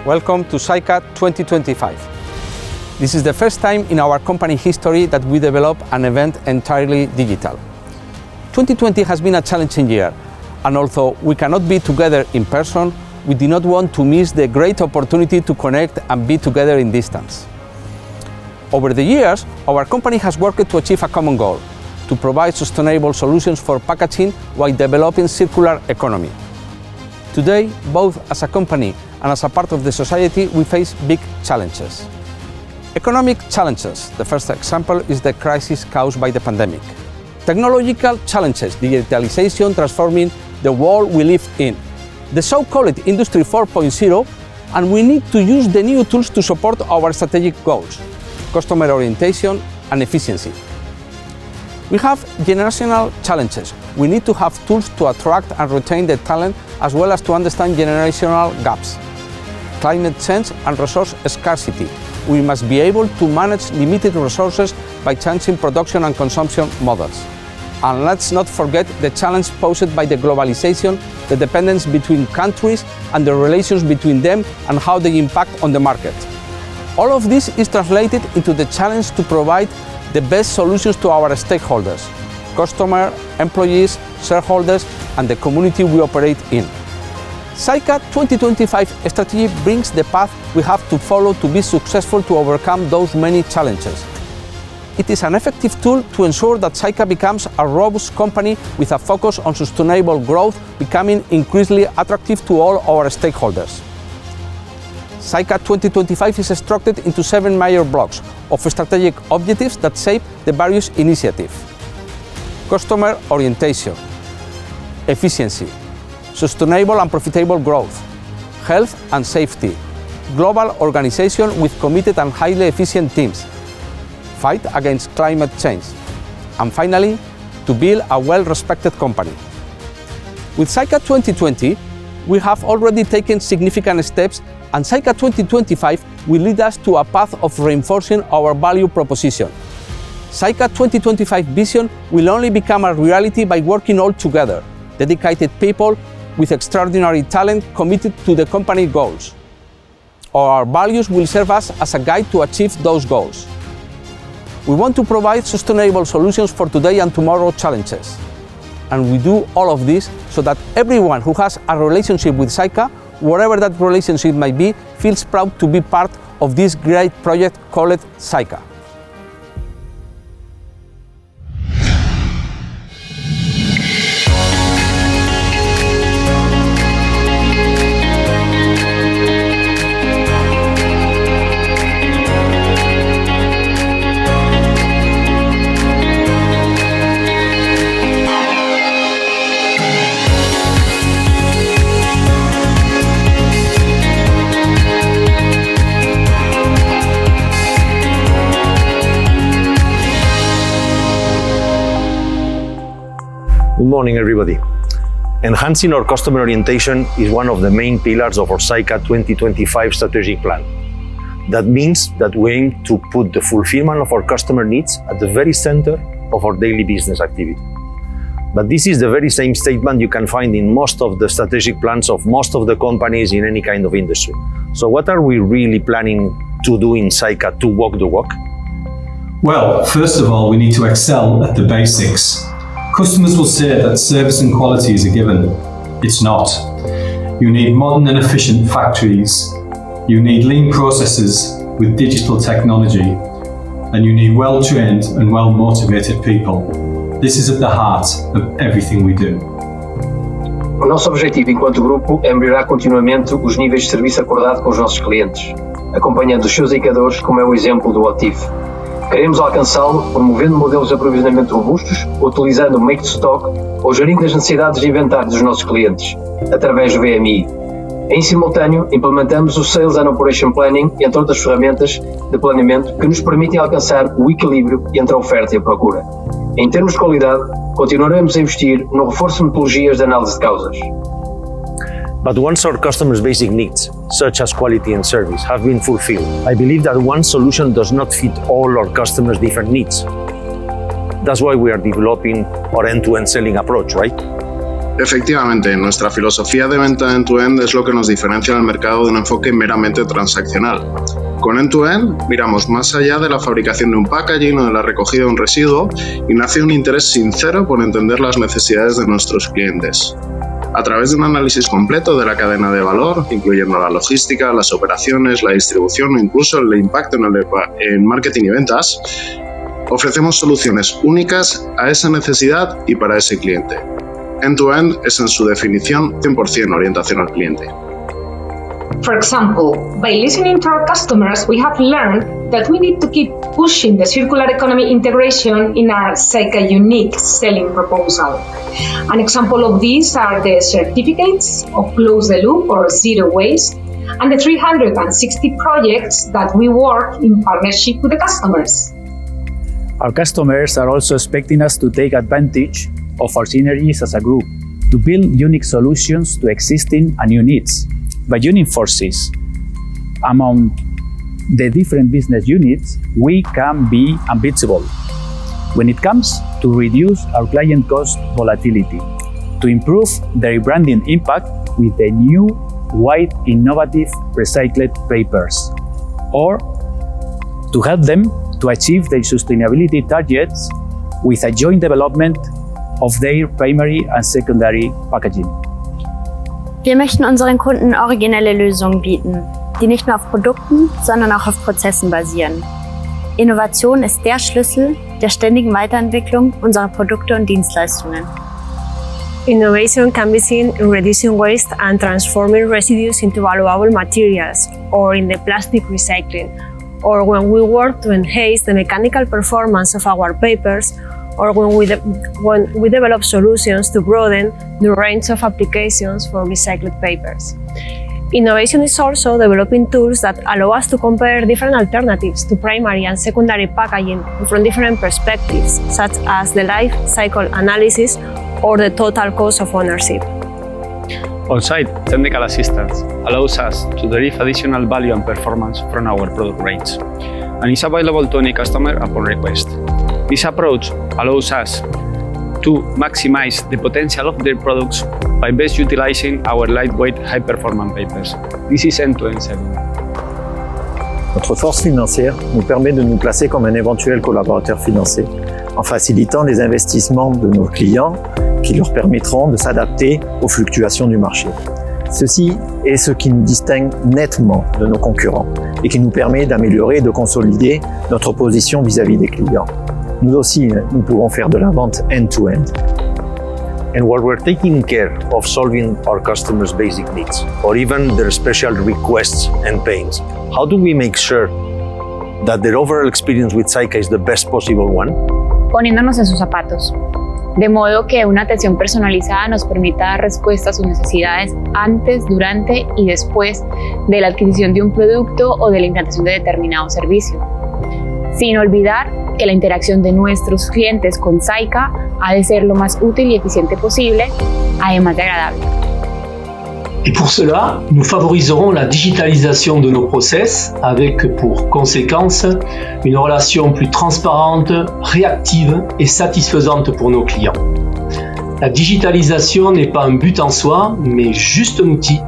Welcome to SAICA 2025. This is the first time in our company history that we develop an event entirely digital. 2020 has been a challenging year, and although we cannot be together in person, we do not want to miss the great opportunity to connect and be together in distance. Over the years, our company has worked to achieve a common goal: to provide sustainable solutions for packaging while developing circular economy. Today, both as a company and as a part of the society, we face big challenges. Economic challenges. The first example is the crisis caused by the pandemic. Technological challenges, digitalization transforming the world we live in. The so-called Industry 4.0, and we need to use the new tools to support our strategic goals: customer orientation and efficiency. We have generational challenges. We need to have tools to attract and retain the talent, as well as to understand generational gaps. Climate change and resource scarcity. We must be able to manage limited resources by changing production and consumption models. And let's not forget the challenge posed by the globalization, the dependence between countries and the relations between them and how they impact on the market. All of this is translated into the challenge to provide the best solutions to our stakeholders: customers, employees, shareholders, and the community we operate in. SAICA 2025 strategy brings the path we have to follow to be successful to overcome those many challenges. It is an effective tool to ensure that SAICA becomes a robust company with a focus on sustainable growth, becoming increasingly attractive to all our stakeholders. SAICA 2025 is structured into 7 major blocks of strategic objectives that shape the various initiatives: customer orientation, efficiency, sustainable and profitable growth, health and safety, global organization with committed and highly efficient teams, fight against climate change, and finally, to build a well-respected company. With SAICA 2020, we have already taken significant steps, and SAICA 2025 will lead us to a path of reinforcing our value proposition. SAICA 2025 vision will only become a reality by working all together, dedicated people with extraordinary talent committed to the company goals. Our values will serve us as a guide to achieve those goals. We want to provide sustainable solutions for today and tomorrow challenges. And we do all of this so that everyone who has a relationship with SAICA, whatever that relationship might be, feels proud to be part of this great project called SAICA. Good morning, everybody. Enhancing our customer orientation is one of the main pillars of our SAICA 2025 strategic plan. That means that we aim to put the fulfillment of our customer needs at the very center of our daily business activity. But this is the very same statement you can find in most of the strategic plans of most of the companies in any kind of industry. So what are we really planning to do in SAICA to walk the walk? Well, first of all, we need to excel at the basics. Customers will say that service and quality is a given. It's not. You need modern and efficient factories. You need lean processes with digital technology. And you need well-trained and well-motivated people. This is at the heart of everything we do. O nosso objetivo enquanto grupo é melhorar continuamente os níveis de serviço acordado com os nossos clientes, acompanhando os seus indicadores, como é o exemplo do OTIF. Queremos alcançá-lo promovendo modelos de aprovisionamento robustos, utilizando o make to stock ou gerindo as necessidades de inventário dos nossos clientes, através do VMI. Em simultâneo, implementamos o Sales and Operation Planning, entre outras ferramentas de planeamento que nos permitem alcançar o equilíbrio entre a oferta e a procura. Em termos de qualidade, continuaremos a investir no reforço de metodologias de análise de causas. But once our customers' basic needs, such as quality and service, have been fulfilled, I believe that one solution does not fit all our customers' different needs. That's why we are developing our end-to-end selling approach, right? Efectivamente, nuestra filosofía de venta end-to-end es lo que nos diferencia del mercado de un enfoque meramente transaccional. Con end-to-end miramos más allá de la fabricación de un packaging o de la recogida de un residuo y nace un interés sincero por entender las necesidades de nuestros clientes. A través de un análisis completo de la cadena de valor, incluyendo la logística, las operaciones, la distribución o incluso el impacto en marketing y ventas, ofrecemos soluciones únicas a esa necesidad y para ese cliente. End-to-end es en su definición 100% orientación al cliente. For example, by listening to our customers, we have learned that we need to keep pushing the circular economy integration in our Saika unique selling proposal. An example of these are the certificates of Close the Loop or Zero Waste, and the 360 projects that we work in partnership with the customers. Our customers are also expecting us to take advantage of our synergies as a group, to build unique solutions to existing and new needs. By joining forces among the different business units, we can be unbeatable when it comes to reduce our client cost volatility, to improve their branding impact with the new white innovative recycled papers, or to help them to achieve their sustainability targets with a joint development of their primary and secondary packaging. Wir möchten unseren Kunden originelle Lösungen bieten, die nicht nur auf Produkten, sondern auch auf Prozessen basieren. Innovation ist der Schlüssel der ständigen Weiterentwicklung unserer Produkte und Dienstleistungen. Innovation can be seen in reducing waste and transforming residues into valuable materials, or in the plastic recycling, or when we work to enhance the mechanical performance of our papers, or when we develop solutions to broaden the range of applications for recycled papers. Innovation is also developing tools that allow us to compare different alternatives to primary and secondary packaging from different perspectives, such as the life cycle analysis or the total cost of ownership. On-site technical assistance allows us to derive additional value and performance from our product range, and is available to any customer upon request. This approach allows us to maximize the potential of their products by best utilizing our lightweight, high-performance papers. This is end-to-end selling. Notre force financière nous permet de nous placer comme un éventuel collaborateur financier, en facilitant les investissements de nos clients qui leur permettront de s'adapter aux fluctuations du marché. Ceci est ce qui nous distingue nettement de nos concurrents et qui nous permet d'améliorer et de consolider notre position vis-à-vis des clients. Nous aussi, nous pouvons faire de la vente end-to-end. And while we're taking care of solving our customers' basic needs, or even their special requests and pains, how do we make sure that their overall experience with Saika is the best possible one? Poniéndonos en sus zapatos, de modo que una atención personalizada nos permita dar respuesta a sus necesidades antes, durante y después de la adquisición de un producto o de la implantación de determinado servicio. Sin olvidar que la interacción de nuestros clientes con Saika ha de ser lo más útil y eficiente posible, además de agradable. Et pour cela, nous favoriserons la digitalisation de nos process avec pour conséquence une relation plus transparente, réactive et satisfaisante pour nos clients. La digitalisation n'est pas un but en soi, mais juste un outil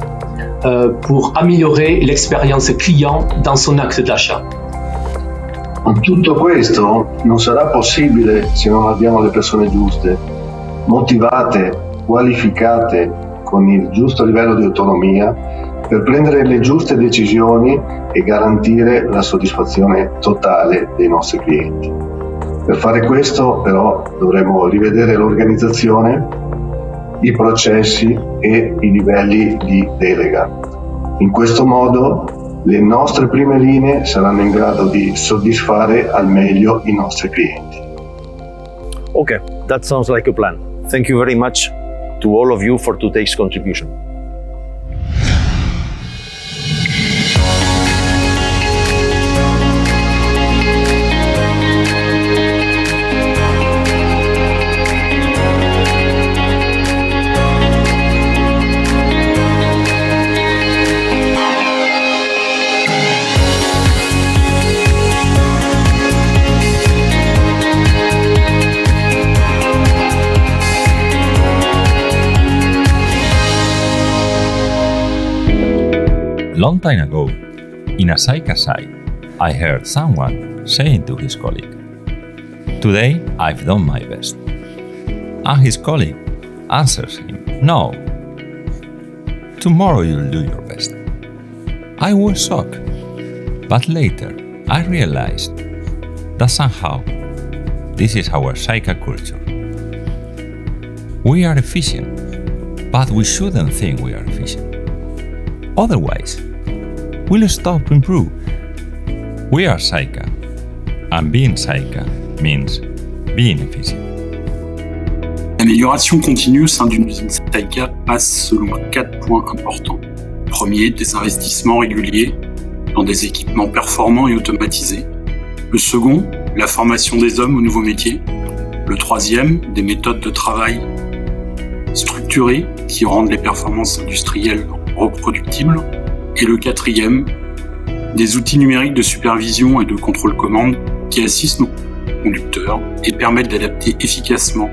pour améliorer l'expérience client dans son acte d'achat. Tutto questo non sarà possibile se non abbiamo le persone giuste, motivate, qualificate, con il giusto livello di autonomia per prendere le giuste decisioni e garantire la soddisfazione totale dei nostri clienti. Per fare questo però dovremo rivedere l'organizzazione, i processi e i livelli di delega. In questo modo le nostre prime linee saranno in grado di soddisfare al meglio i nostri clienti. Okay, that sounds like a plan. Thank you very much to all of you for today's contribution. long time ago, in a SAICA site, I heard someone saying to his colleague, "Today I've done my best." And his colleague answers him, "No, tomorrow you'll do your best." I was shocked, but later I realized that somehow this is our SAICA culture. We are efficient, but we shouldn't think we are efficient. Otherwise, we'll stop to improve. We are SAICA, and being SAICA means being efficient. L'amélioration continue au sein d'une usine SAICA passe selon 4 points importants. Premier, des investissements réguliers dans des équipements performants et automatisés. Le second, la formation des hommes aux nouveaux métiers. Le troisième, des méthodes de travail structurées qui rendent les performances industrielles reproductibles. Et le quatrième, des outils numériques de supervision et de contrôle commande qui assistent nos conducteurs et permettent d'adapter efficacement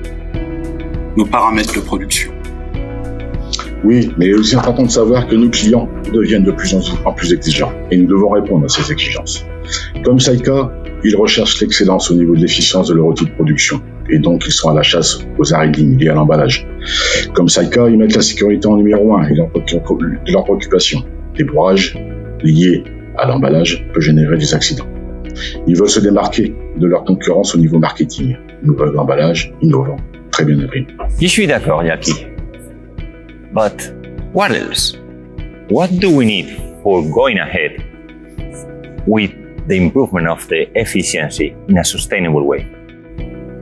nos paramètres de production. Oui, mais il est aussi important de savoir que nos clients deviennent de plus en plus exigeants et nous devons répondre à ces exigences. Comme SAICA, ils recherchent l'excellence au niveau de l'efficience de leur outil de production et donc ils sont à la chasse aux arrêts de ligne liés à l'emballage. Comme SAICA, ils mettent la sécurité en numéro 1 et leur préoccupation. Les bourrages liés à l'emballage peuvent générer des accidents. Ils veulent se démarquer de leur concurrence au niveau marketing. Nouvel emballage, innovant, très bien imprimé. Je suis d'accord, Jackie. But what else? What do we need for going ahead with the improvement of the efficiency in a sustainable way?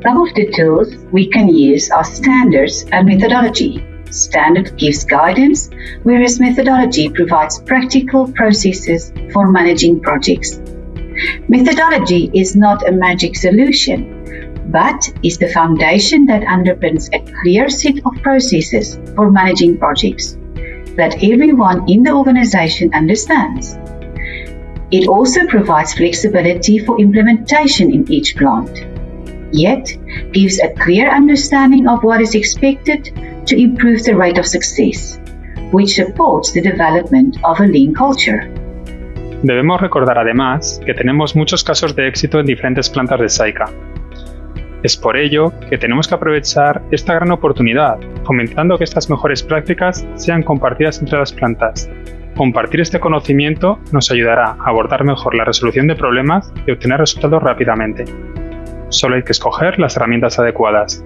Some of the tools we can use are standards and methodology. Standard gives guidance, whereas methodology provides practical processes for managing projects. Methodology is not a magic solution, but is the foundation that underpins a clear set of processes for managing projects that everyone in the organization understands. It also provides flexibility for implementation in each plant, yet gives a clear understanding of what is expected to improve the rate of success, which supports the development of a lean culture. Debemos recordar además que tenemos muchos casos de éxito en diferentes plantas de SAICA. Es por ello que tenemos que aprovechar esta gran oportunidad, fomentando que estas mejores prácticas sean compartidas entre las plantas. Compartir este conocimiento nos ayudará a abordar mejor la resolución de problemas y obtener resultados rápidamente. Solo hay que escoger las herramientas adecuadas.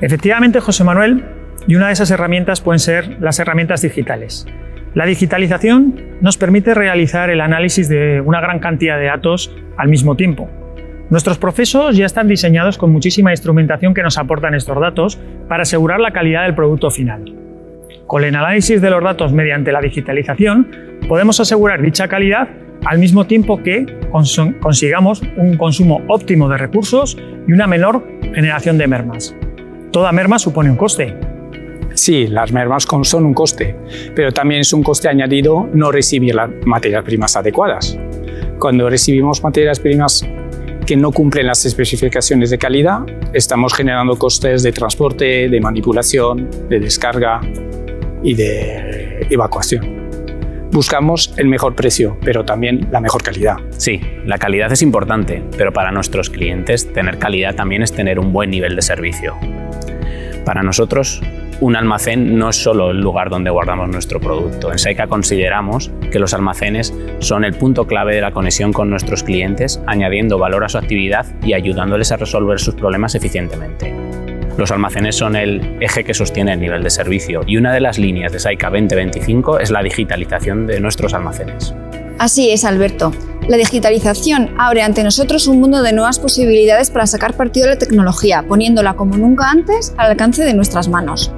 Efectivamente, José Manuel, y una de esas herramientas pueden ser las herramientas digitales. La digitalización nos permite realizar el análisis de una gran cantidad de datos al mismo tiempo. Nuestros procesos ya están diseñados con muchísima instrumentación que nos aportan estos datos para asegurar la calidad del producto final. Con el análisis de los datos mediante la digitalización, podemos asegurar dicha calidad al mismo tiempo que consigamos un consumo óptimo de recursos y una menor generación de mermas. Toda merma supone un coste. Sí, las mermas son un coste, pero también es un coste añadido no recibir las materias primas adecuadas. Cuando recibimos materias primas que no cumplen las especificaciones de calidad, estamos generando costes de transporte, de manipulación, de descarga y de evacuación. Buscamos el mejor precio, pero también la mejor calidad. Sí, la calidad es importante, pero para nuestros clientes tener calidad también es tener un buen nivel de servicio. Para nosotros, un almacén no es solo el lugar donde guardamos nuestro producto. En SAICA consideramos que los almacenes son el punto clave de la conexión con nuestros clientes, añadiendo valor a su actividad y ayudándoles a resolver sus problemas eficientemente. Los almacenes son el eje que sostiene el nivel de servicio y una de las líneas de SAICA 2025 es la digitalización de nuestros almacenes. Así es, Alberto. La digitalización abre ante nosotros un mundo de nuevas posibilidades para sacar partido de la tecnología, poniéndola como nunca antes al alcance de nuestras manos.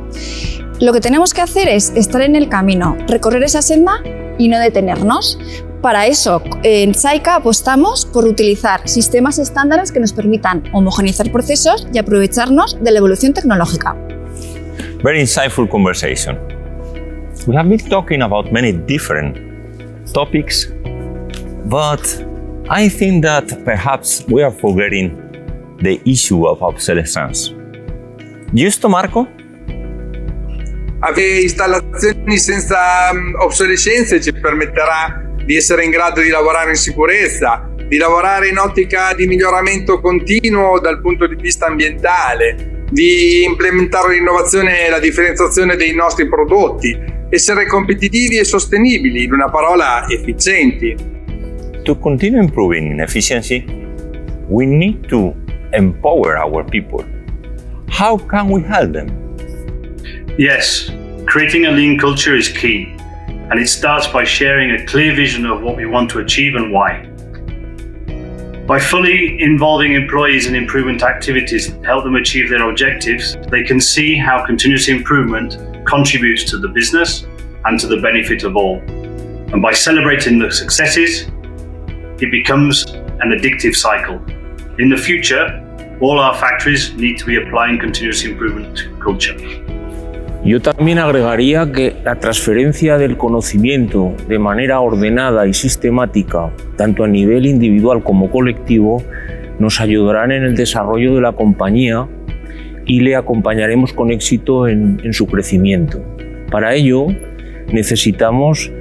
Lo que tenemos que hacer es estar en el camino, recorrer esa senda y no detenernos. Para eso, en SAICA apostamos por utilizar sistemas estándares que nos permitan homogeneizar procesos y aprovecharnos de la evolución tecnológica. Very insightful conversation. We have been talking about many different topics, but I think that perhaps we are forgetting the issue of obsolescence. Giusto, Marco? Avere installazioni senza obsolescenze ci permetterà di essere in grado di lavorare in sicurezza, di lavorare in ottica di miglioramento continuo dal punto di vista ambientale, di implementare l'innovazione e la differenziazione dei nostri prodotti, essere competitivi e sostenibili, in una parola efficienti. To continue improving in efficiency, we need to empower our people. How can we help them? Yes, creating a lean culture is key, and it starts by sharing a clear vision of what we want to achieve and why. By fully involving employees in improvement activities that help them achieve their objectives, they can see how continuous improvement contributes to the business and to the benefit of all. And by celebrating the successes, it becomes an addictive cycle. In the future, all our factories need to be applying continuous improvement culture. Yo también agregaría que la transferencia del conocimiento de manera ordenada y sistemática, tanto a nivel individual como colectivo, nos ayudarán en el desarrollo de la compañía y le acompañaremos con éxito en su crecimiento. Para ello, necesitamos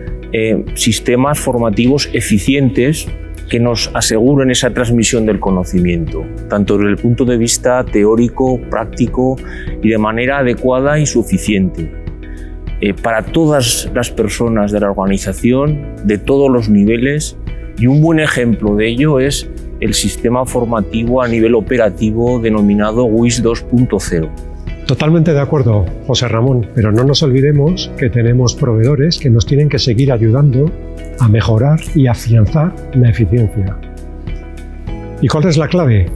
sistemas formativos eficientes que nos aseguren esa transmisión del conocimiento, tanto desde el punto de vista teórico, práctico y de manera adecuada y suficiente, para todas las personas de la organización, de todos los niveles, y un buen ejemplo de ello es el sistema formativo a nivel operativo denominado WIS 2.0. Totalmente de acuerdo, José Ramón, pero no nos olvidemos que tenemos proveedores que nos tienen que seguir ayudando a mejorar y afianzar la eficiencia. ¿Y cuál es la clave?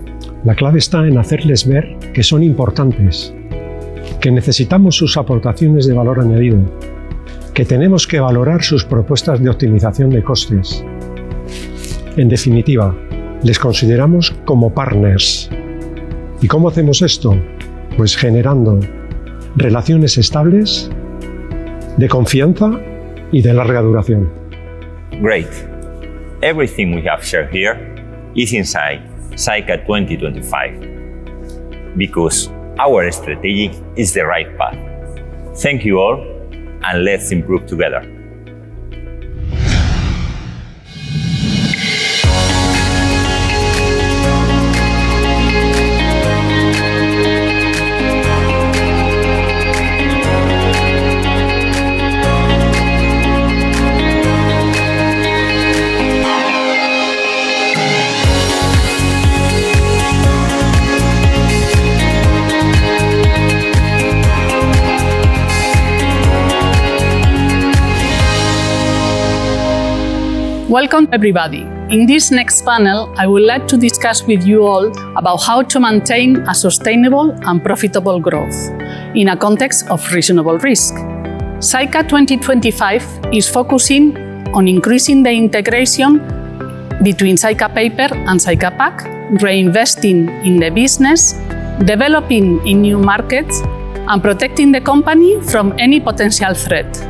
La clave está en hacerles ver que son importantes, que necesitamos sus aportaciones de valor añadido, que tenemos que valorar sus propuestas de optimización de costes. En definitiva, les consideramos como partners. ¿Y cómo hacemos esto? Pues generando relaciones estables, de confianza y de larga duración. Great. Everything we have shared here is inside SAICA 2025 because our strategy is the right path. Thank you all, and let's improve together. Welcome everybody. In this next panel, I would like to discuss with you all about how to maintain a sustainable and profitable growth in a context of reasonable risk. SAICA 2025 is focusing on increasing the integration between SAICA Paper and SAICA Pack, reinvesting in the business, developing in new markets, and protecting the company from any potential threat.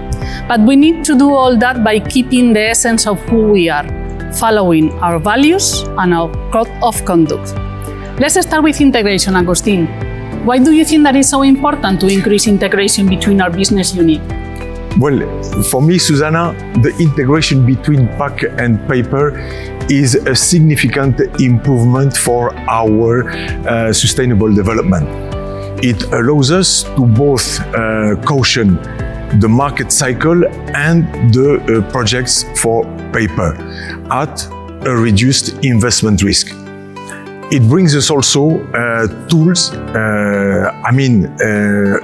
But we need to do all that by keeping the essence of who we are, following our values and our code of conduct. Let's start with integration, Agustin. Why do you think that it's so important to increase integration between our business units? Well, for me, Susanna, the integration between Pack and Paper is a significant improvement for our sustainable development. It allows us to both caution the market cycle and the projects for paper at a reduced investment risk. It brings us also tools,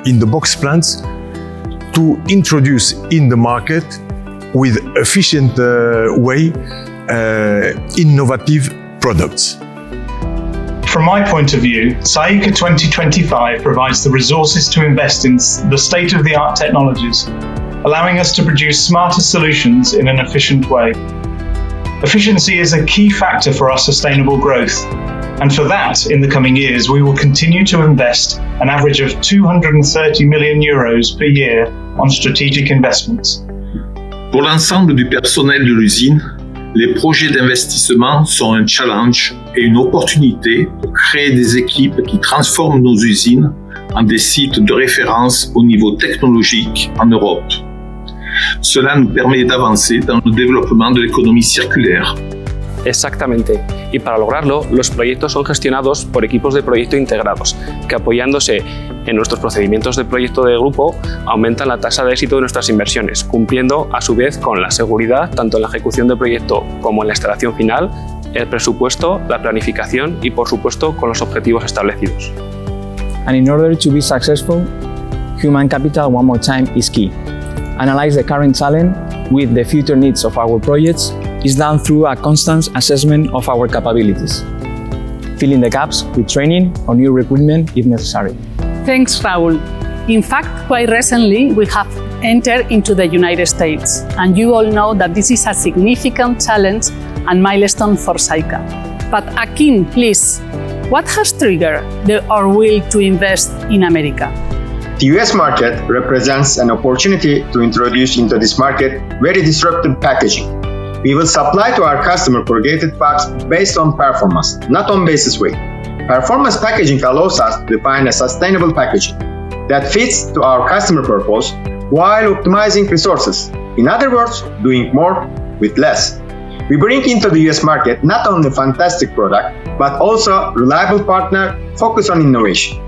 in the box plants to introduce in the market with efficient way innovative products. From my point of view, SAICA 2025 provides the resources to invest in the state-of-the-art technologies, allowing us to produce smarter solutions in an efficient way. Efficiency is a key factor for our sustainable growth, and for that, in the coming years, we will continue to invest an average of 230 million euros per year on strategic investments. Pour l'ensemble du personnel de l'usine, les projets d'investissement sont un challenge et une opportunité pour créer des équipes qui transforment nos usines en des sites de référence au niveau technologique en Europe. Cela nous permet d'avancer dans le développement de l'économie circulaire. Exactamente. Y para lograrlo, los proyectos son gestionados por equipos de proyecto integrados, que apoyándose en nuestros procedimientos de proyecto de grupo, aumentan la tasa de éxito de nuestras inversiones, cumpliendo a su vez con la seguridad tanto en la ejecución del proyecto como en la instalación final, el presupuesto, la planificación y, por supuesto, con los objetivos establecidos. And in order to be successful, human capital, one more time, is key. Analyze the current talent with the future needs of our projects is done through a constant assessment of our capabilities, filling the gaps with training or new recruitment if necessary. Thanks, Raúl. In fact, quite recently, we have entered into the United States, and you all know that this is a significant challenge and milestone for SAICA. But Akin, please, what has triggered our will to invest in America? The US market represents an opportunity to introduce into this market very disruptive packaging. We will supply to our customer corrugated packs based on performance, not on basis weight. Performance packaging allows us to define a sustainable packaging that fits to our customer purpose while optimizing resources. In other words, doing more with less. We bring into the US market not only a fantastic product, but also a reliable partner focused on innovation.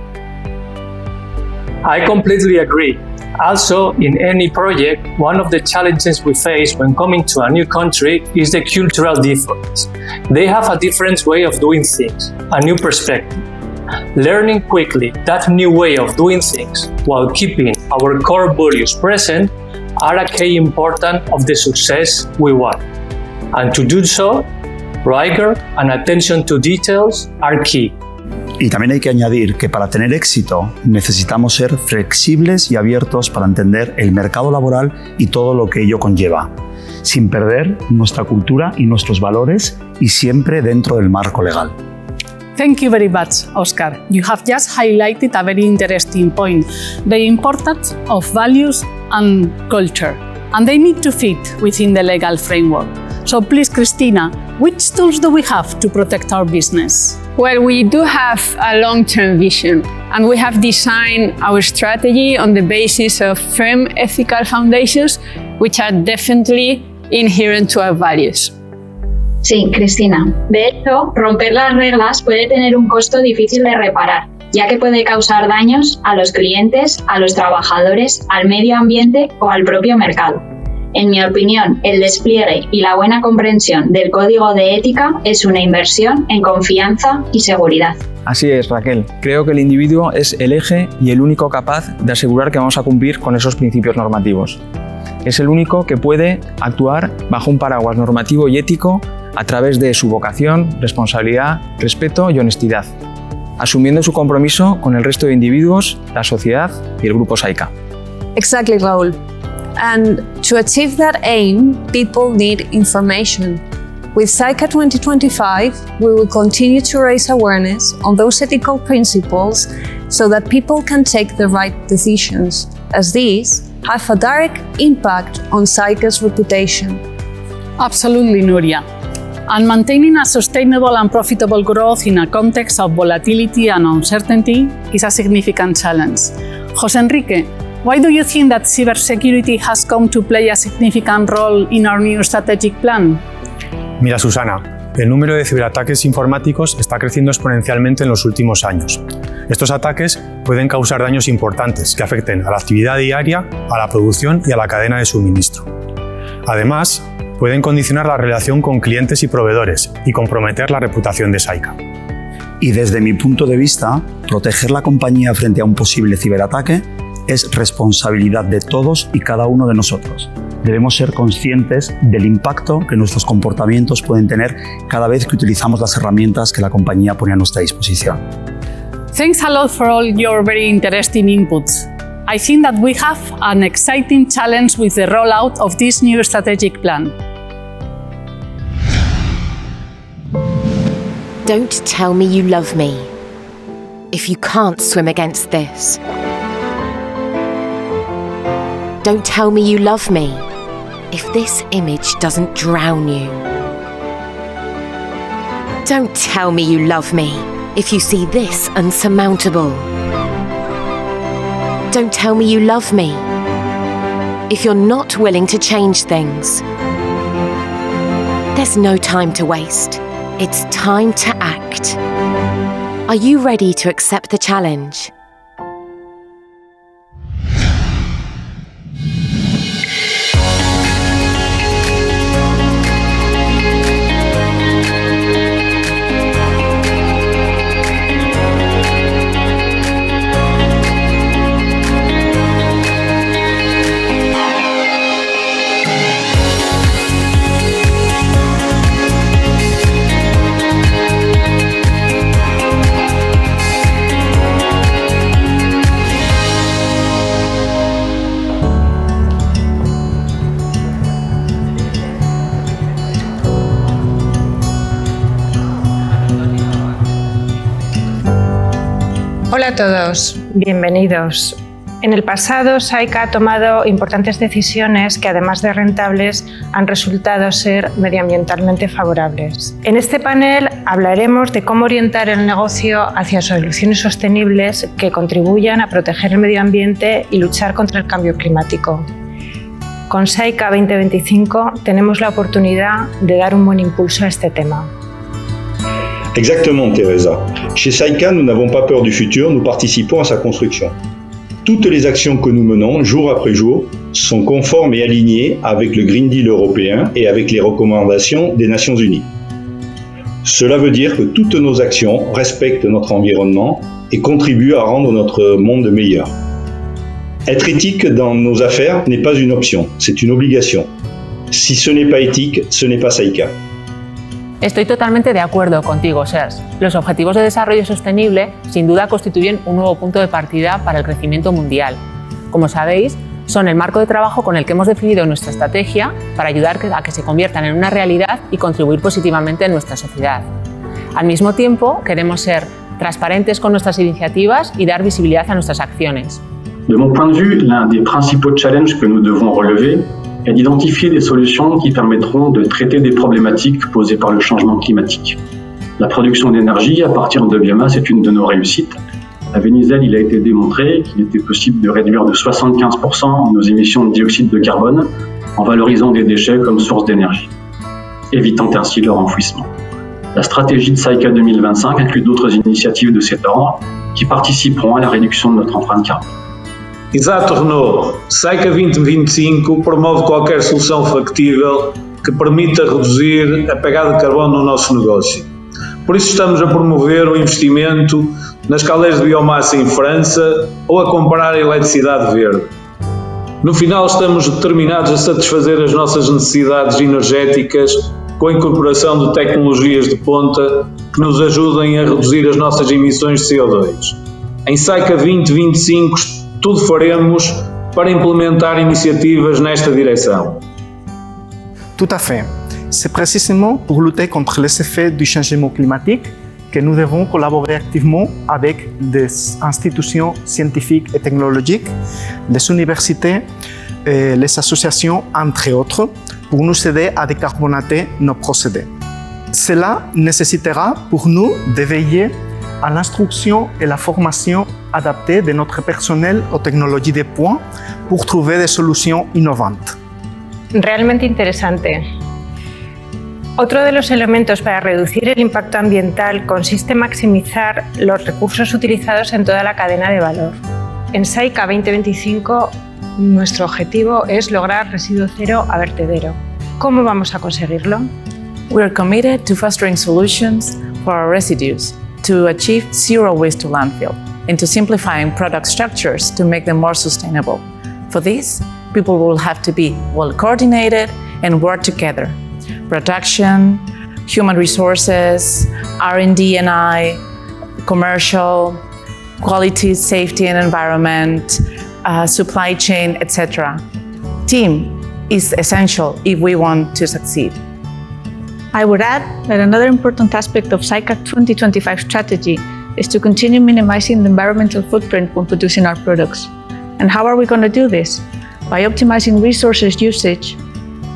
I completely agree. Also, in any project, one of the challenges we face when coming to a new country is the cultural difference. They have a different way of doing things, a new perspective. Learning quickly that new way of doing things while keeping our core values present are a key important of the success we want. And to do so, rigor and attention to details are key. Y también hay que añadir que para tener éxito necesitamos ser flexibles y abiertos para entender el mercado laboral y todo lo que ello conlleva, sin perder nuestra cultura y nuestros valores y siempre dentro del marco legal. Thank you very much, Oscar. You have just highlighted a very interesting point, the importance of values and culture, and they need to fit within the legal framework. So please, Cristina, which tools do we have to protect our business? Well, we do have a long-term vision, and we have designed our strategy on the basis of firm ethical foundations, which are definitely inherent to our values. Sí, Cristina. De hecho, romper las reglas puede tener un costo difícil de reparar, ya que puede causar daños a los clientes, a los trabajadores, al medio ambiente o al propio mercado. En mi opinión, el despliegue y la buena comprensión del código de ética es una inversión en confianza y seguridad. Así es, Raquel. Creo que el individuo es el eje y el único capaz de asegurar que vamos a cumplir con esos principios normativos. Es el único que puede actuar bajo un paraguas normativo y ético a través de su vocación, responsabilidad, respeto y honestidad, asumiendo su compromiso con el resto de individuos, la sociedad y el grupo SAICA. Exactly, Raúl. And to achieve that aim, people need information. With SAICA 2025, we will continue to raise awareness on those ethical principles so that people can take the right decisions, as these have a direct impact on SAICA's reputation. Absolutely, Nuria. And maintaining a sustainable and profitable growth in a context of volatility and uncertainty is a significant challenge. José Enrique, why do you think that cybersecurity has come to play a significant role in our new strategic plan? Mira, Susana, el número de ciberataques informáticos está creciendo exponencialmente en los últimos años. Estos ataques pueden causar daños importantes que afecten a la actividad diaria, a la producción y a la cadena de suministro. Además, pueden condicionar la relación con clientes y proveedores y comprometer la reputación de SAICA. Y desde mi punto de vista, proteger la compañía frente a un posible ciberataque es responsabilidad de todos y cada uno de nosotros. Debemos ser conscientes del impacto que nuestros comportamientos pueden tener cada vez que utilizamos las herramientas que la compañía pone a nuestra disposición. Thanks a lot for all your very interesting inputs. I think that we have an exciting challenge with the rollout of this new strategic plan. Don't tell me you love me if you can't swim against this. Don't tell me you love me if this image doesn't drown you. Don't tell me you love me if you see this unsurmountable. Don't tell me you love me if you're not willing to change things. There's no time to waste. It's time to act. Are you ready to accept the challenge? Hola a todos, bienvenidos. En el pasado, Saika ha tomado importantes decisiones que, además de rentables, han resultado ser medioambientalmente favorables. En este panel hablaremos de cómo orientar el negocio hacia soluciones sostenibles que contribuyan a proteger el medio ambiente y luchar contra el cambio climático. Con Saika 2025 tenemos la oportunidad de dar un buen impulso a este tema. Exactement, Teresa. Chez Saika, nous n'avons pas peur du futur, nous participons à sa construction. Toutes les actions que nous menons, jour après jour, sont conformes et alignées avec le Green Deal européen et avec les recommandations des Nations Unies. Cela veut dire que toutes nos actions respectent notre environnement et contribuent à rendre notre monde meilleur. Être éthique dans nos affaires n'est pas une option, c'est une obligation. Si ce n'est pas éthique, ce n'est pas Saika. Estoy totalmente de acuerdo contigo, Serge. Los Objetivos de Desarrollo Sostenible sin duda constituyen un nuevo punto de partida para el crecimiento mundial. Como sabéis, son el marco de trabajo con el que hemos definido nuestra estrategia para ayudar a que se conviertan en una realidad y contribuir positivamente en nuestra sociedad. Al mismo tiempo, queremos ser transparentes con nuestras iniciativas y dar visibilidad a nuestras acciones. De mon point de vue, l'un des principaux challenges que nous devons relever est d'identifier des solutions qui permettront de traiter des problématiques posées par le changement climatique. La production d'énergie à partir de biomasse est une de nos réussites. À Vénizel, il a été démontré qu'il était possible de réduire de 75% nos émissions de dioxyde de carbone en valorisant des déchets comme source d'énergie, évitant ainsi leur enfouissement. La stratégie de Saika 2025 inclut d'autres initiatives de cet ordre qui participeront à la réduction de notre empreinte carbone. Exato, Renault. Saika 2025 promove qualquer solução factível que permita reduzir a pegada de carbono no nosso negócio. Por isso estamos a promover o investimento nas caldeiras de biomassa em França ou a comprar eletricidade verde. No final, estamos determinados a satisfazer as nossas necessidades energéticas com a incorporação de tecnologias de ponta que nos ajudem a reduzir as nossas emissões de CO2. Em Saika 2025, tudo faremos para implementar iniciativas nesta direção. Tout à fait. C'est précisément pour lutter contre les effets du changement climatique que nous devons collaborer activement avec des institutions scientifiques et technologiques, les universités et les associations, entre autres, pour nous aider à décarboner nos procédés. Cela nécessitera pour nous de veiller à l'instruction et la formation adaptée de notre personnel aux technologies de pointe pour trouver des solutions innovantes. Realmente interesante. Otro de los elementos para reducir el impacto ambiental consiste en maximizar los recursos utilizados en toda la cadena de valor. En Saika 2025, nuestro objetivo es lograr residuo cero a vertedero. ¿Cómo vamos a conseguirlo? We are committed to fostering solutions for our residues to achieve zero waste to landfill and to simplifying product structures to make them more sustainable. For this, people will have to be well coordinated and work together. Production, human resources, R&D&I, commercial, quality, safety and environment, supply chain, etc. Team is essential if we want to succeed. I would add that another important aspect of Saika 2025 strategy is to continue minimizing the environmental footprint when producing our products. And how are we going to do this? By optimizing resources usage,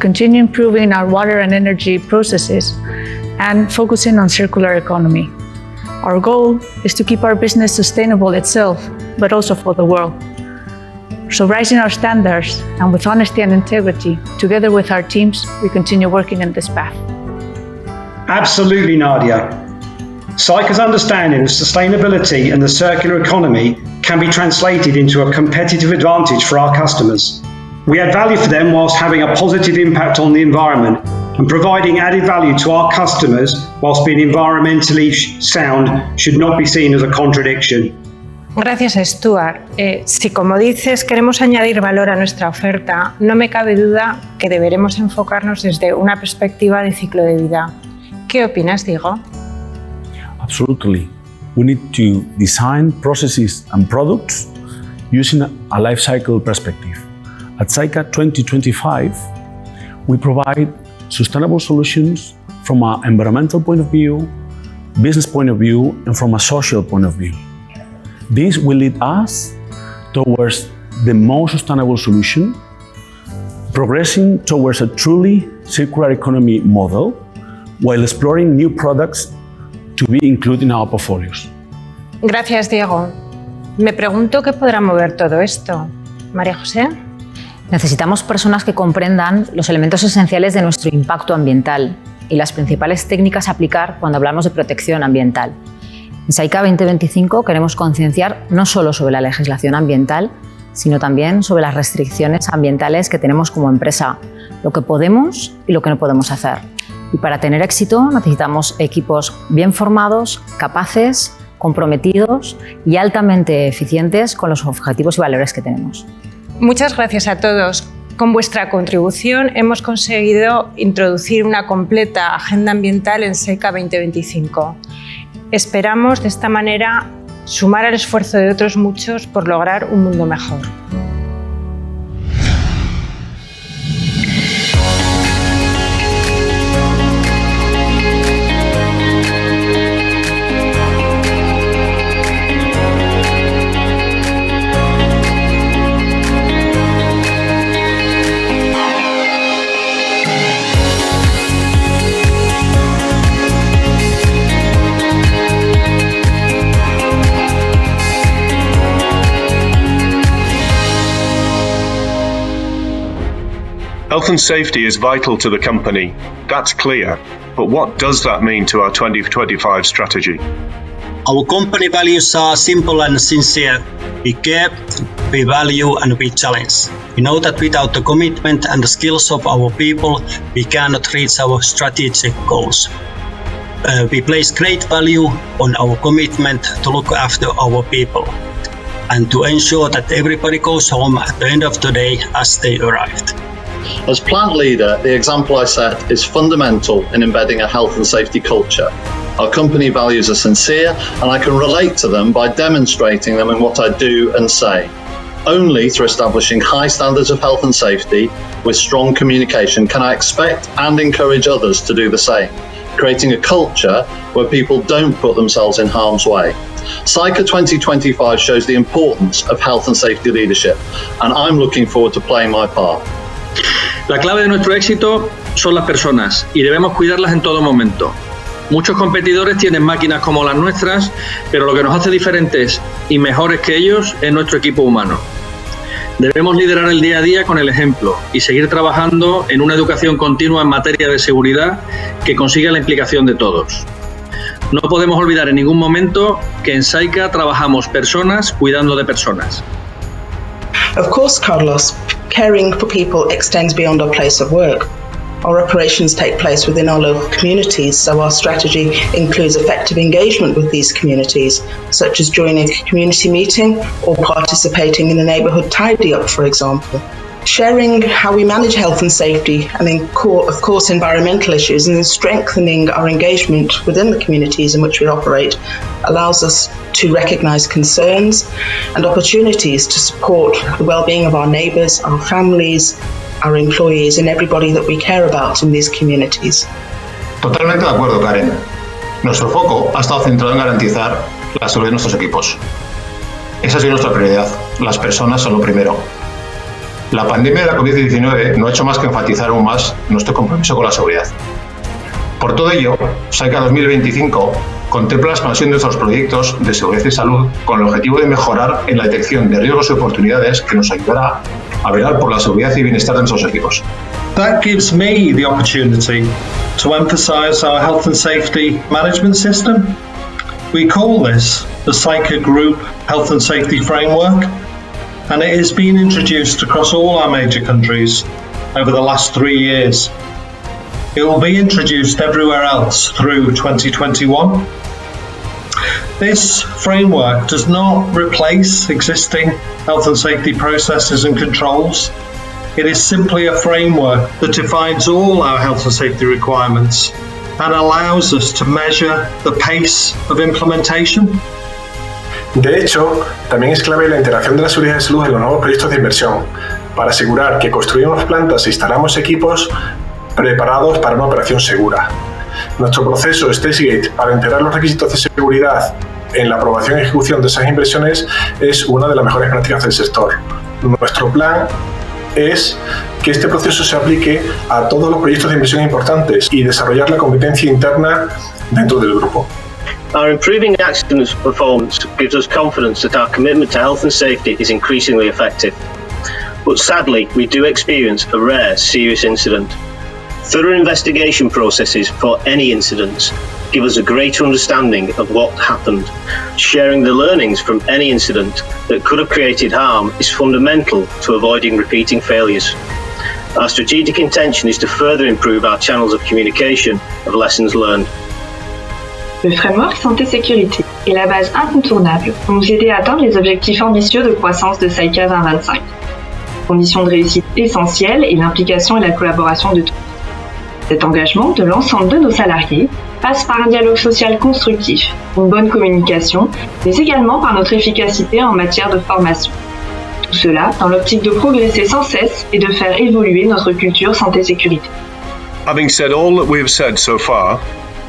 continue improving our water and energy processes, and focusing on circular economy. Our goal is to keep our business sustainable itself, but also for the world. So raising our standards and with honesty and integrity, together with our teams, we continue working in this path. Absolutely, Nadia. Syca's understanding of sustainability and the circular economy can be translated into a competitive advantage for our customers. We add value for them whilst having a positive impact on the environment, and providing added value to our customers whilst being environmentally sound should not be seen as a contradiction. Gracias, Stuart. Si, como dices, queremos añadir valor a nuestra oferta, no me cabe duda que deberemos enfocarnos desde una perspectiva de ciclo de vida. ¿Qué opinas, Diego? Absolutely. We need to design processes and products using a life cycle perspective. At Syca 2025, we provide sustainable solutions from an environmental point of view, business point of view, and from a social point of view. This will lead us towards the most sustainable solution, progressing towards a truly circular economy model while exploring new products to be included in our portfolios. Gracias, Diego. Me pregunto qué podrá mover todo esto. María José. Necesitamos personas que comprendan los elementos esenciales de nuestro impacto ambiental y las principales técnicas a aplicar cuando hablamos de protección ambiental. En Syca 2025 queremos concienciar no solo sobre la legislación ambiental, sino también sobre las restricciones ambientales que tenemos como empresa, lo que podemos y lo que no podemos hacer. Y para tener éxito necesitamos equipos bien formados, capaces, comprometidos y altamente eficientes con los objetivos y valores que tenemos. Muchas gracias a todos. Con vuestra contribución hemos conseguido introducir una completa agenda ambiental en Syca 2025. Esperamos de esta manera sumar al esfuerzo de otros muchos por lograr un mundo mejor. Health and safety is vital to the company, that's clear, but what does that mean to our 2025 strategy? Our company values are simple and sincere. We care, we value and we challenge. We know that without the commitment and the skills of our people, we cannot reach our strategic goals. We place great value on our commitment to look after our people and to ensure that everybody goes home at the end of the day as they arrived. As plant leader, the example I set is fundamental in embedding a health and safety culture. Our company values are sincere, and I can relate to them by demonstrating them in what I do and say. Only through establishing high standards of health and safety with strong communication can I expect and encourage others to do the same, creating a culture where people don't put themselves in harm's way. Syca 2025 shows the importance of health and safety leadership, and I'm looking forward to playing my part. La clave de nuestro éxito son las personas y debemos cuidarlas en todo momento. Muchos competidores tienen máquinas como las nuestras, pero lo que nos hace diferentes y mejores que ellos es nuestro equipo humano. Debemos liderar el día a día con el ejemplo y seguir trabajando en una educación continua en materia de seguridad que consiga la implicación de todos. No podemos olvidar en ningún momento que en Syca trabajamos personas cuidando de personas. Of course, Carlos, caring for people extends beyond our place of work. Our operations take place within our local communities, so our strategy includes effective engagement with these communities, such as joining a community meeting or participating in the neighbourhood tidy up, for example. Sharing how we manage health and safety and of course environmental issues, and then strengthening our engagement within the communities in which we operate allows us to recognise concerns and opportunities to support the well-being of our neighbours, our families, our employees and everybody that we care about in these communities. Totalmente de acuerdo, Karen. Nuestro foco ha estado centrado en garantizar la seguridad de nuestros equipos. Esa ha sido nuestra prioridad. Las personas son lo primero. La pandemia de la COVID-19 no ha hecho más que enfatizar aún más nuestro compromiso con la seguridad. Por todo ello, Syca 2025 contempla la expansión de nuestros proyectos de seguridad y salud con el objetivo de mejorar en la detección de riesgos y oportunidades que nos ayudará a velar por la seguridad y bienestar de nuestros equipos. That gives me the opportunity to emphasise our health and safety management system. We call this the SAICA Group Health and Safety Framework, and it has been introduced across all our major countries over the last 3 years. It will be introduced everywhere else through 2021. This framework does not replace existing health and safety processes and controls. It is simply a framework that defines all our health and safety requirements and allows us to measure the pace of implementation. De hecho, también es clave la integración de la seguridad y salud en los nuevos proyectos de inversión, para asegurar que construimos plantas e instalamos equipos preparados para una operación segura. Nuestro proceso StacyGate para integrar los requisitos de seguridad en la aprobación y ejecución de esas inversiones es una de las mejores prácticas del sector. Nuestro plan es que este proceso se aplique a todos los proyectos de inversión importantes y desarrollar la competencia interna dentro del grupo. Our improving accident performance gives us confidence that our commitment to health and safety is increasingly effective. But sadly, we do experience a rare serious incident. Thorough investigation processes for any incidents give us a greater understanding of what happened. Sharing the learnings from any incident that could have created harm is fundamental to avoiding repeating failures. Our strategic intention is to further improve our channels of communication of lessons learned. Le framework santé-sécurité est la base incontournable pour nous aider à atteindre les objectifs ambitieux de croissance de SAICA 2025. Condition de réussite essentielle est l'implication et la collaboration de tous. Cet engagement de l'ensemble de nos salariés passe par un dialogue social constructif, une bonne communication, mais également par notre efficacité en matière de formation. Tout cela dans l'optique de progresser sans cesse et de faire évoluer notre culture santé-sécurité. Having said all that we have said so far,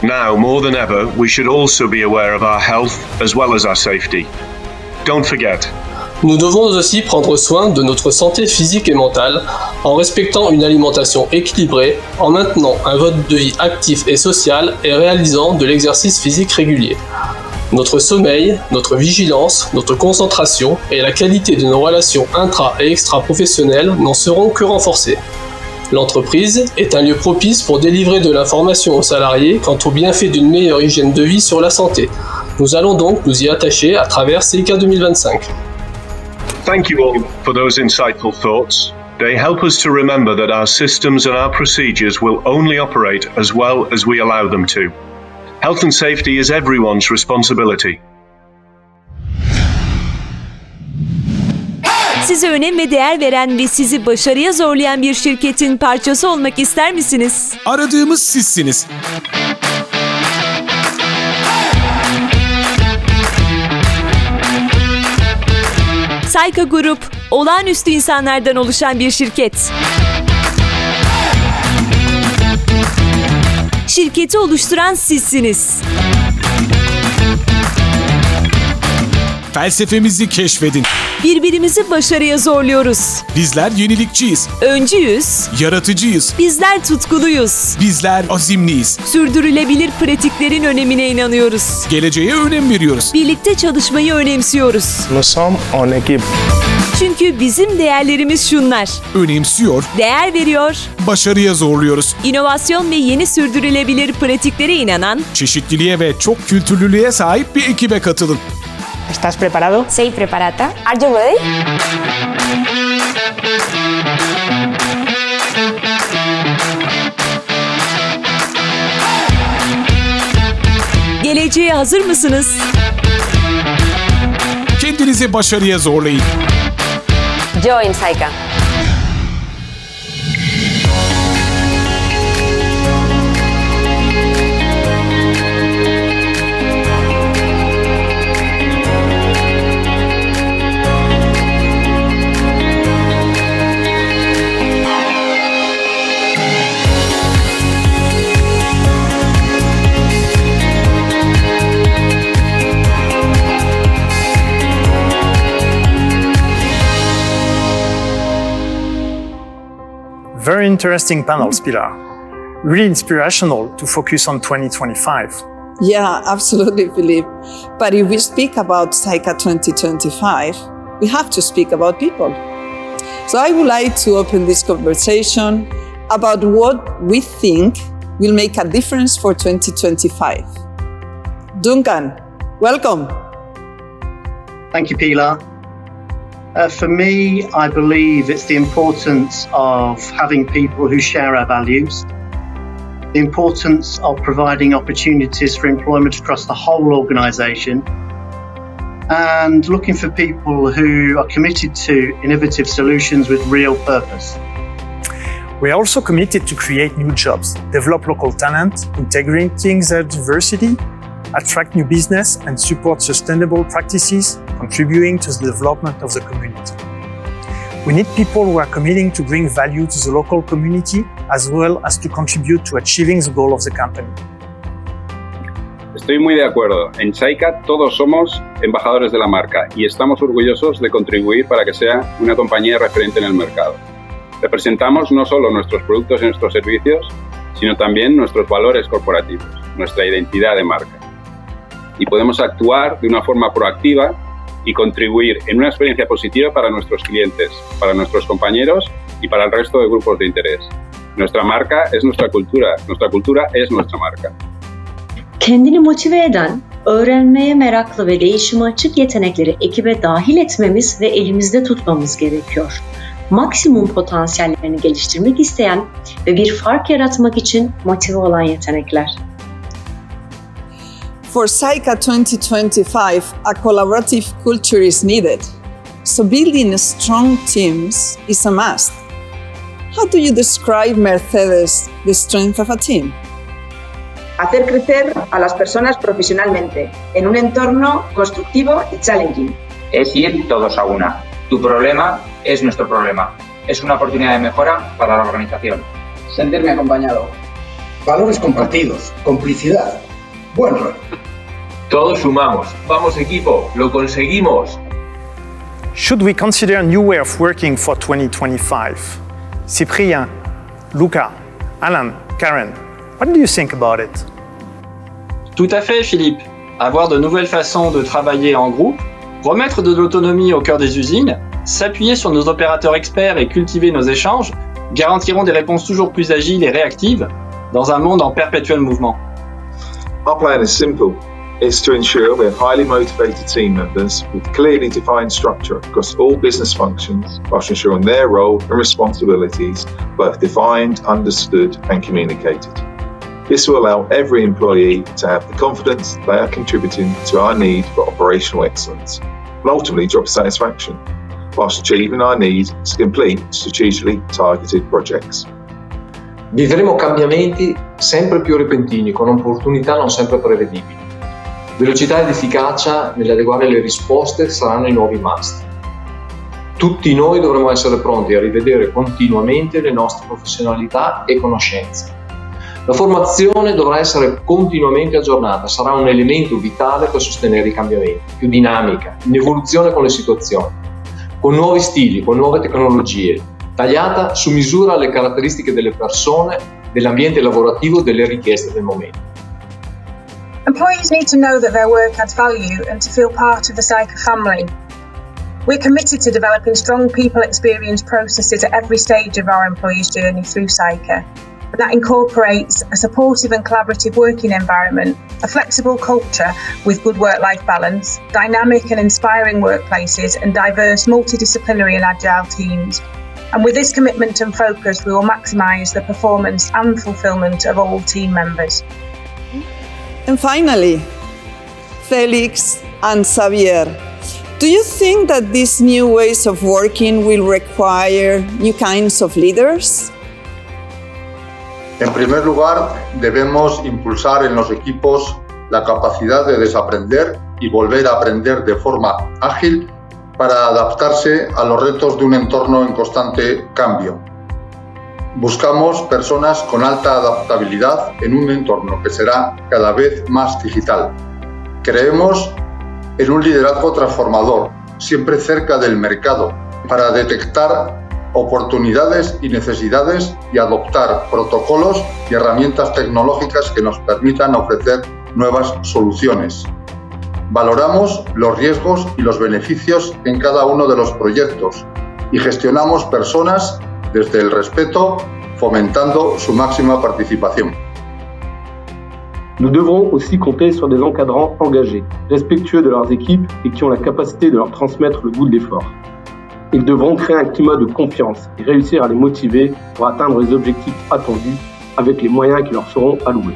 now more than ever we should also be aware of our health as well as our safety. Don't forget. Nous devons aussi prendre soin de notre santé physique et mentale en respectant une alimentation équilibrée, en maintenant un mode de vie actif et social et réalisant de l'exercice physique régulier. Notre sommeil, notre vigilance, notre concentration et la qualité de nos relations intra- et extra-professionnelles n'en seront que renforcées. L'entreprise est un lieu propice pour délivrer de l'information aux salariés quant aux bienfaits d'une meilleure hygiène de vie sur la santé. Nous allons donc nous y attacher à travers SAICA 2025. Thank you all for those insightful thoughts. They help us to remember that our systems and our procedures will only operate as well as we allow them to. Health and safety is everyone's responsibility. Size önem ve değer veren ve sizi başarıya zorlayan bir şirketin parçası olmak ister misiniz? Aradığımız sizsiniz. SAICA Grup, olağanüstü insanlardan oluşan bir şirket. Şirketi oluşturan sizsiniz. Felsefemizi keşfedin. Birbirimizi başarıya zorluyoruz. Bizler yenilikçiyiz. Öncüyüz. Yaratıcıyız. Bizler tutkuluyuz. Bizler azimliyiz. Sürdürülebilir pratiklerin önemine inanıyoruz. Geleceğe önem veriyoruz. Birlikte çalışmayı önemsiyoruz. Nous sommes en équipe. Çünkü bizim değerlerimiz şunlar. Önemsiyor. Değer veriyor. Başarıya zorluyoruz. İnovasyon ve yeni sürdürülebilir pratiklere inanan. Çeşitliliğe ve çok kültürlülüğe sahip bir ekibe katılın. ¿Estás preparado? Sí, preparada. Are you ready? Geleceğe hazır mısınız? Kendinizi başarıya zorlayın. Join SAICA. Very interesting panels, Pilar. Really inspirational to focus on 2025. Yeah, absolutely, Philippe. But if we speak about SAICA 2025, we have to speak about people. So I would like to open this conversation about what we think will make a difference for 2025. Duncan, welcome. Thank you, Pilar. For me, I believe it's the importance of having people who share our values, the importance of providing opportunities for employment across the whole organisation, and looking for people who are committed to innovative solutions with real purpose. We are also committed to create new jobs, develop local talent, integrating their diversity, attract new business, and support sustainable practices, contributing to the development of the community. We need people who are committing to bring value to the local community, as well as to contribute to achieving the goal of the company. Estoy muy de acuerdo. En SAICA todos somos embajadores de la marca y estamos orgullosos de contribuir para que sea una compañía referente en el mercado. Representamos no solo nuestros productos y nuestros servicios, sino también nuestros valores corporativos, nuestra identidad de marca. Y podemos actuar de una forma proactiva y contribuir en una experiencia positiva para nuestros clientes, para nuestros compañeros y para el resto de grupos de interés. Nuestra marka es nuestra cultura es nuestra marka. Kendini motive eden, öğrenmeye meraklı ve değişime açık yetenekleri ekibe dahil etmemiz ve elimizde tutmamız gerekiyor. Maksimum potansiyellerini geliştirmek isteyen ve bir fark yaratmak için motive olan yetenekler. For SAICA 2025, a collaborative culture is needed. So building strong teams is a must. How do you describe, Mercedes, the strength of a team? Hacer crecer a las personas profesionalmente en un entorno constructivo y challenging. Es ir todos a una. Tu problema es nuestro problema. Es una oportunidad de mejora para la organización. Sentirme acompañado. Valores compartidos. Complicidad. Buen rol. Todos sumamos. Vamos equipo, lo conseguimos. Should we consider a new way of working for 2025? Cyprien, Luca, Alan, Karen, what do you think about it? Tout à fait, Philippe. Avoir de nouvelles façons de travailler en groupe, remettre de l'autonomie au cœur des usines, s'appuyer sur nos opérateurs experts et cultiver nos échanges garantiront des réponses toujours plus agiles et réactives dans un monde en perpétuel mouvement. Our plan is simple. It's to ensure we have highly motivated team members with clearly defined structure across all business functions, whilst ensuring their role and responsibilities both defined, understood and communicated. This will allow every employee to have the confidence they are contributing to our need for operational excellence and ultimately job satisfaction, whilst achieving our need to complete strategically targeted projects. Vivremo cambiamenti sempre più repentini con opportunità non sempre prevedibili. Velocità ed efficacia nell'adeguare le risposte saranno i nuovi must. Tutti noi dovremo essere pronti a rivedere continuamente le nostre professionalità e conoscenze. La formazione dovrà essere continuamente aggiornata, sarà un elemento vitale per sostenere i cambiamenti, più dinamica, in evoluzione con le situazioni, con nuovi stili, con nuove tecnologie, tagliata su misura alle caratteristiche delle persone, dell'ambiente lavorativo, delle richieste del momento. Employees need to know that their work adds value and to feel part of the SAICA family. We're committed to developing strong people experience processes at every stage of our employees' journey through SAICA. And that incorporates a supportive and collaborative working environment, a flexible culture with good work-life balance, dynamic and inspiring workplaces, and diverse, multidisciplinary and agile teams. And with this commitment and focus, we will maximise the performance and fulfilment of all team members. And finally, Felix and Xavier, do you think that these new ways of working will require new kinds of leaders? En primer lugar, debemos impulsar en los equipos la capacidad de desaprender y volver a aprender de forma ágil para adaptarse a los retos de un entorno en constante cambio. Buscamos personas con alta adaptabilidad en un entorno que será cada vez más digital. Creemos en un liderazgo transformador, siempre cerca del mercado, para detectar oportunidades y necesidades y adoptar protocolos y herramientas tecnológicas que nos permitan ofrecer nuevas soluciones. Valoramos los riesgos y los beneficios en cada uno de los proyectos y gestionamos personas desde el respeto, fomentando su máxima participación. Nous devrons aussi compter sur des encadrants engagés, respectueux de leurs équipes et qui ont la capacité de leur transmettre le goût de l'effort. Ils devront créer un climat de confiance et réussir à les motiver pour atteindre les objectifs attendus avec les moyens qui leur seront alloués.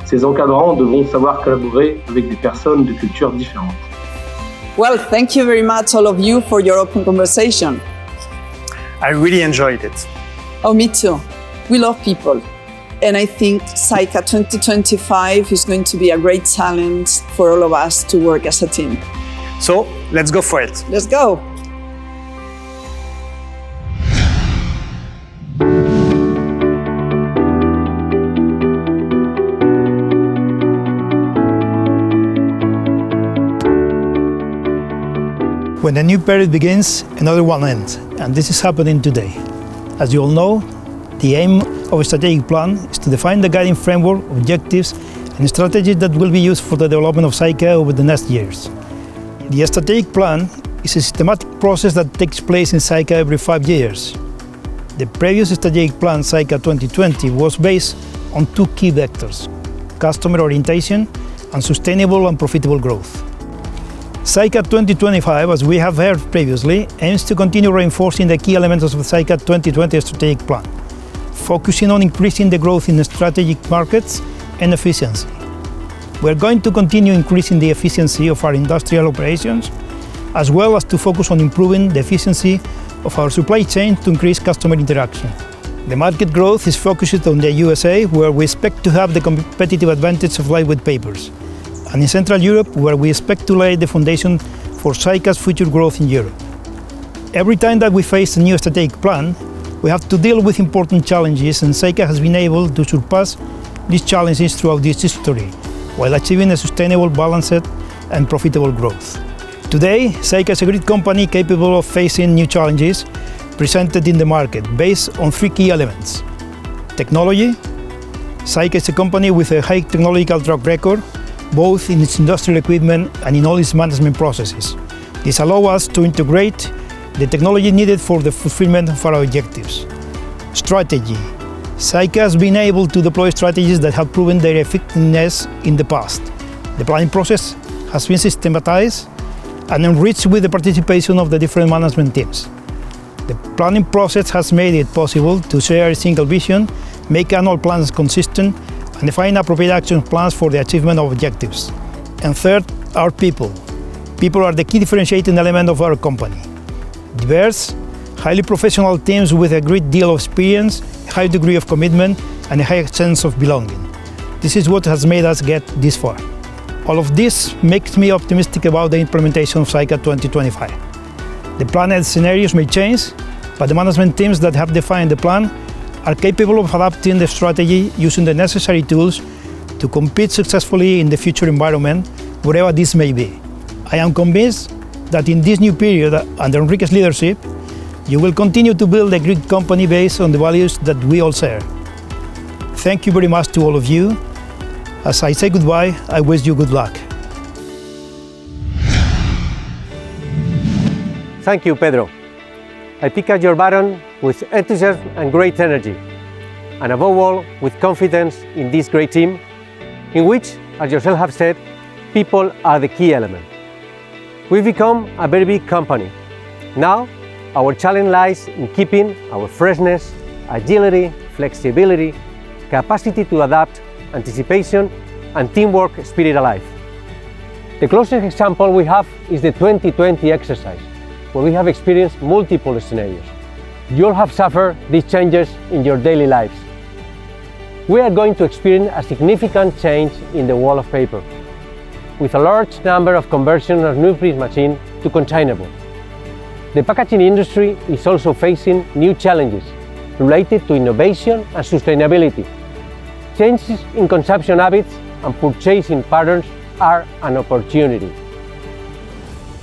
Ces encadrants devront savoir collaborer avec des personnes de cultures différentes. Well, thank you very much, all of you, for your open conversation. I really enjoyed it. Oh, me too. We love people. And I think SAICA 2025 is going to be a great challenge for all of us to work as a team. So, let's go for it. Let's go. When a new period begins, another one ends, and this is happening today. As you all know, the aim of a strategic plan is to define the guiding framework, objectives, and strategies that will be used for the development of SAICA over the next years. The strategic plan is a systematic process that takes place in SAICA every 5 years. The previous strategic plan, SAICA 2020, was based on two key vectors: customer orientation and sustainable and profitable growth. SAICA 2025, as we have heard previously, aims to continue reinforcing the key elements of the SAICA 2020 strategic plan, focusing on increasing the growth in the strategic markets and efficiency. We are going to continue increasing the efficiency of our industrial operations, as well as to focus on improving the efficiency of our supply chain to increase customer interaction. The market growth is focused on the USA, where we expect to have the competitive advantage of lightweight papers, and in Central Europe, where we expect to lay the foundation for SAICA's future growth in Europe. Every time that we face a new strategic plan, we have to deal with important challenges, and SAICA has been able to surpass these challenges throughout this history, while achieving a sustainable, balanced, and profitable growth. Today, SAICA is a great company capable of facing new challenges presented in the market based on three key elements. Technology. SAICA is a company with a high technological track record, both in its industrial equipment and in all its management processes. This allows us to integrate the technology needed for the fulfillment of our objectives. Strategy. SAICA has been able to deploy strategies that have proven their effectiveness in the past. The planning process has been systematized and enriched with the participation of the different management teams. The planning process has made it possible to share a single vision, make annual plans consistent, and define appropriate action plans for the achievement of objectives. And third, our people. People are the key differentiating element of our company. Diverse, highly professional teams with a great deal of experience, a high degree of commitment, and a high sense of belonging. This is what has made us get this far. All of this makes me optimistic about the implementation of SAICA 2025. The planned scenarios may change, but the management teams that have defined the plan are capable of adapting the strategy using the necessary tools to compete successfully in the future environment, wherever this may be. I am convinced that in this new period, under Enrique's leadership, you will continue to build a great company based on the values that we all share. Thank you very much to all of you. As I say goodbye, I wish you good luck. Thank you, Pedro. I pick up your baton with enthusiasm and great energy, and above all, with confidence in this great team, in which, as yourself have said, people are the key element. We've become a very big company. Now, our challenge lies in keeping our freshness, agility, flexibility, capacity to adapt, anticipation, and teamwork spirit alive. The closest example we have is the 2020 exercise, where we have experienced multiple scenarios. You all have suffered these changes in your daily lives. We are going to experience a significant change in the world of paper, with a large number of conversion of newsprint machine to containerboard. The packaging industry is also facing new challenges related to innovation and sustainability. Changes in consumption habits and purchasing patterns are an opportunity.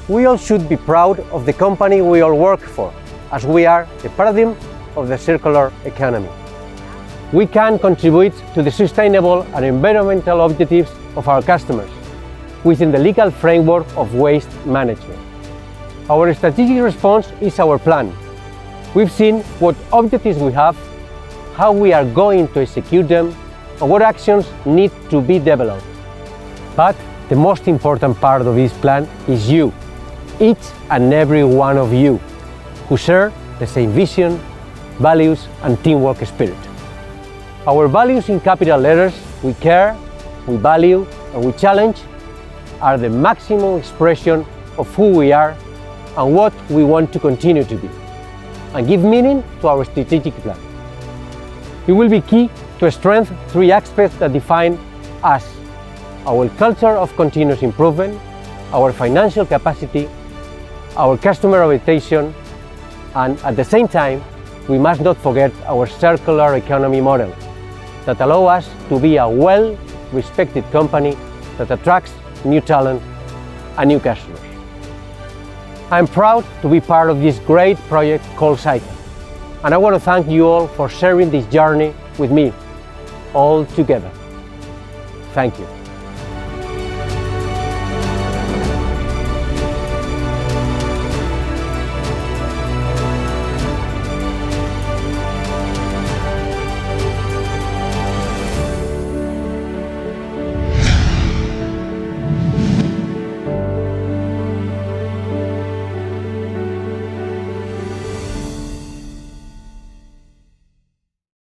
We all should be proud of the company we all work for, as we are the paradigm of the circular economy. We can contribute to the sustainable and environmental objectives of our customers within the legal framework of waste management. Our strategic response is our plan. We've seen what objectives we have, how we are going to execute them, and what actions need to be developed. But the most important part of this plan is you, each and every one of you, who share the same vision, values, and teamwork spirit. Our values in capital letters, we care, we value, and we challenge, are the maximum expression of who we are and what we want to continue to be, and give meaning to our strategic plan. It will be key to strengthen three aspects that define us: our culture of continuous improvement, our financial capacity, our customer orientation, and at the same time, we must not forget our circular economy model that allows us to be a well-respected company that attracts new talent and new customers. I'm proud to be part of this great project called Saica, and I want to thank you all for sharing this journey with me all together. Thank you.